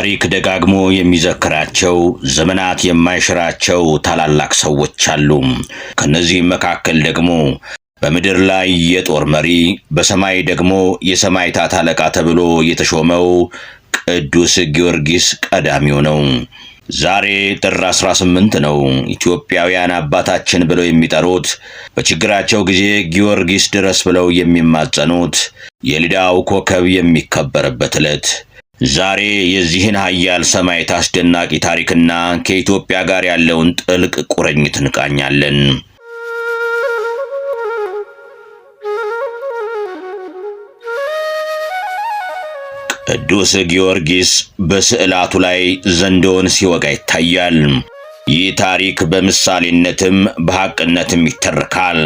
ታሪክ ደጋግሞ የሚዘክራቸው ዘመናት የማይሽራቸው ታላላቅ ሰዎች አሉ። ከነዚህ መካከል ደግሞ በምድር ላይ የጦር መሪ በሰማይ ደግሞ የሰማዕታት አለቃ ተብሎ የተሾመው ቅዱስ ጊዮርጊስ ቀዳሚው ነው። ዛሬ ጥር 18 ነው። ኢትዮጵያውያን አባታችን ብለው የሚጠሩት በችግራቸው ጊዜ ጊዮርጊስ ድረስ ብለው የሚማጸኑት የልዳው ኮከብ የሚከበርበት ዕለት። ዛሬ የዚህን ኃያል ሰማዕት አስደናቂ ታሪክና ከኢትዮጵያ ጋር ያለውን ጥልቅ ቁርኝት እንቃኛለን። ቅዱስ ጊዮርጊስ በስዕላቱ ላይ ዘንዶውን ሲወጋ ይታያል። ይህ ታሪክ በምሳሌነትም በሐቅነትም ይተርካል።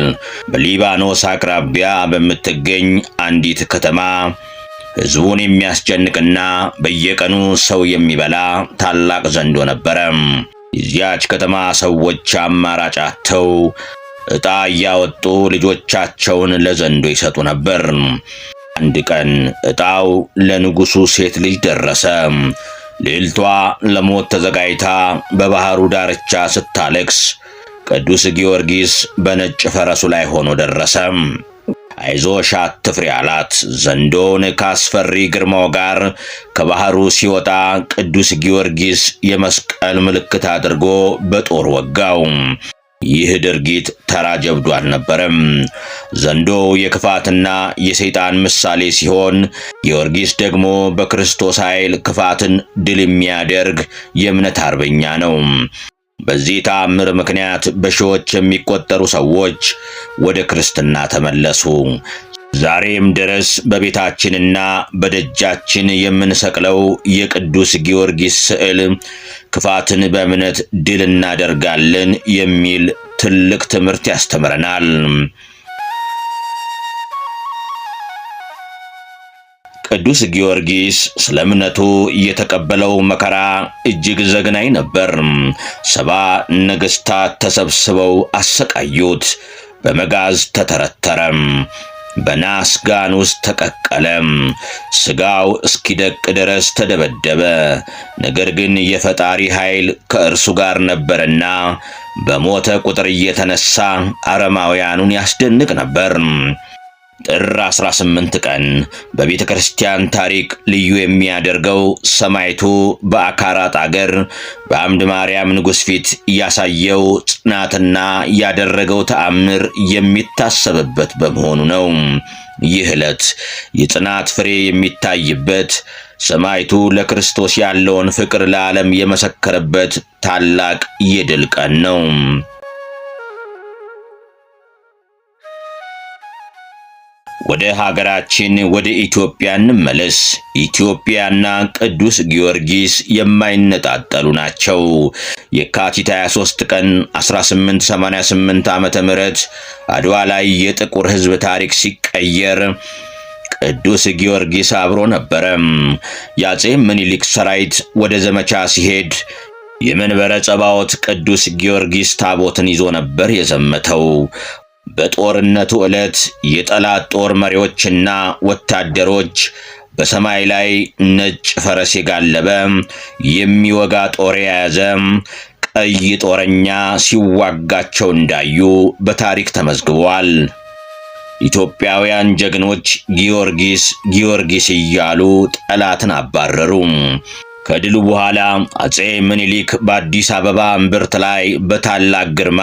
በሊባኖስ አቅራቢያ በምትገኝ አንዲት ከተማ ሕዝቡን የሚያስጨንቅና በየቀኑ ሰው የሚበላ ታላቅ ዘንዶ ነበረ። የዚያች ከተማ ሰዎች አማራጭ አጥተው ዕጣ እያወጡ ልጆቻቸውን ለዘንዶ ይሰጡ ነበር። አንድ ቀን ዕጣው ለንጉሡ ሴት ልጅ ደረሰ። ልዕልቷ ለሞት ተዘጋጅታ በባህሩ ዳርቻ ስታለቅስ ቅዱስ ጊዮርጊስ በነጭ ፈረሱ ላይ ሆኖ ደረሰ። አይዞሽ አትፍሪ አላት። ዘንዶውን ካስፈሪ ግርማው ጋር ከባህሩ ሲወጣ ቅዱስ ጊዮርጊስ የመስቀል ምልክት አድርጎ በጦር ወጋው። ይህ ድርጊት ተራ ጀብዱ አልነበረም። ዘንዶ የክፋትና የሰይጣን ምሳሌ ሲሆን፣ ጊዮርጊስ ደግሞ በክርስቶስ ኃይል ክፋትን ድል የሚያደርግ የእምነት አርበኛ ነው። በዚህ ተአምር ምክንያት በሺዎች የሚቆጠሩ ሰዎች ወደ ክርስትና ተመለሱ። ዛሬም ድረስ በቤታችንና በደጃችን የምንሰቅለው የቅዱስ ጊዮርጊስ ስዕል ክፋትን በእምነት ድል እናደርጋለን የሚል ትልቅ ትምህርት ያስተምረናል። ቅዱስ ጊዮርጊስ ስለ እምነቱ የተቀበለው መከራ እጅግ ዘግናኝ ነበር። 70 ነገሥታት ተሰብስበው አሰቃዩት። በመጋዝ ተተረተረ። በናስ ጋን ውስጥ ተቀቀለ። ስጋው እስኪደቅ ድረስ ተደበደበ። ነገር ግን የፈጣሪ ኃይል ከእርሱ ጋር ነበርና በሞተ ቁጥር እየተነሳ አረማውያኑን ያስደንቅ ነበር። ጥር 18 ቀን በቤተ ክርስቲያን ታሪክ ልዩ የሚያደርገው ሰማዕቱ በአካራት አገር በአምድ ማርያም ንጉሥ ፊት ያሳየው ጽናትና ያደረገው ተአምር የሚታሰብበት በመሆኑ ነው። ይህ ዕለት የጽናት ፍሬ የሚታይበት፣ ሰማዕቱ ለክርስቶስ ያለውን ፍቅር ለዓለም የመሰከረበት ታላቅ የድል ቀን ነው። ወደ ሀገራችን ወደ ኢትዮጵያ እንመለስ። ኢትዮጵያና ቅዱስ ጊዮርጊስ የማይነጣጠሉ ናቸው። የካቲት 23 ቀን 1888 ዓመተ ምህረት አድዋ ላይ የጥቁር ሕዝብ ታሪክ ሲቀየር ቅዱስ ጊዮርጊስ አብሮ ነበረ። የአፄ ምኒልክ ሰራዊት ወደ ዘመቻ ሲሄድ የመንበረ ጸባዖት ቅዱስ ጊዮርጊስ ታቦትን ይዞ ነበር የዘመተው። በጦርነቱ ዕለት የጠላት ጦር መሪዎችና ወታደሮች በሰማይ ላይ ነጭ ፈረስ የጋለበ የሚወጋ ጦር የያዘ ቀይ ጦረኛ ሲዋጋቸው እንዳዩ በታሪክ ተመዝግቧል። ኢትዮጵያውያን ጀግኖች ጊዮርጊስ ጊዮርጊስ እያሉ ጠላትን አባረሩ። ከድሉ በኋላ አፄ ምኒልክ በአዲስ አበባ እምብርት ላይ በታላቅ ግርማ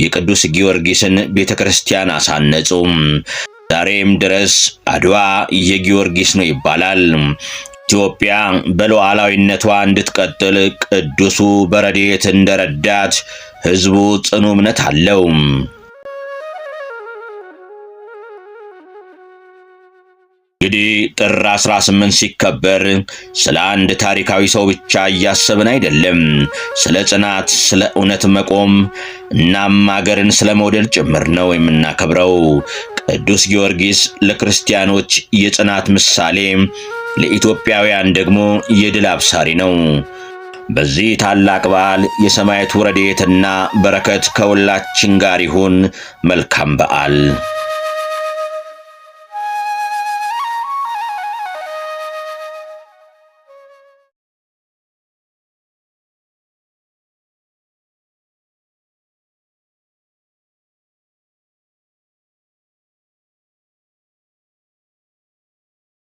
የቅዱስ ጊዮርጊስን ቤተክርስቲያን አሳነጹ። ዛሬም ድረስ አድዋ የጊዮርጊስ ነው ይባላል። ኢትዮጵያ በሉዓላዊነቷ እንድትቀጥል ቅዱሱ በረድኤት እንደረዳት ሕዝቡ ጽኑ እምነት አለው። እንግዲህ ጥር 18 ሲከበር ስለ አንድ ታሪካዊ ሰው ብቻ እያሰብን አይደለም። ስለ ጽናት፣ ስለ እውነት መቆም እናም አገርን ስለ መውደድ ጭምር ነው የምናከብረው። ቅዱስ ጊዮርጊስ ለክርስቲያኖች የጽናት ምሳሌ፣ ለኢትዮጵያውያን ደግሞ የድል አብሳሪ ነው። በዚህ ታላቅ በዓል የሰማዕቱ ረድኤትና በረከት ከሁላችን ጋር ይሁን። መልካም በዓል።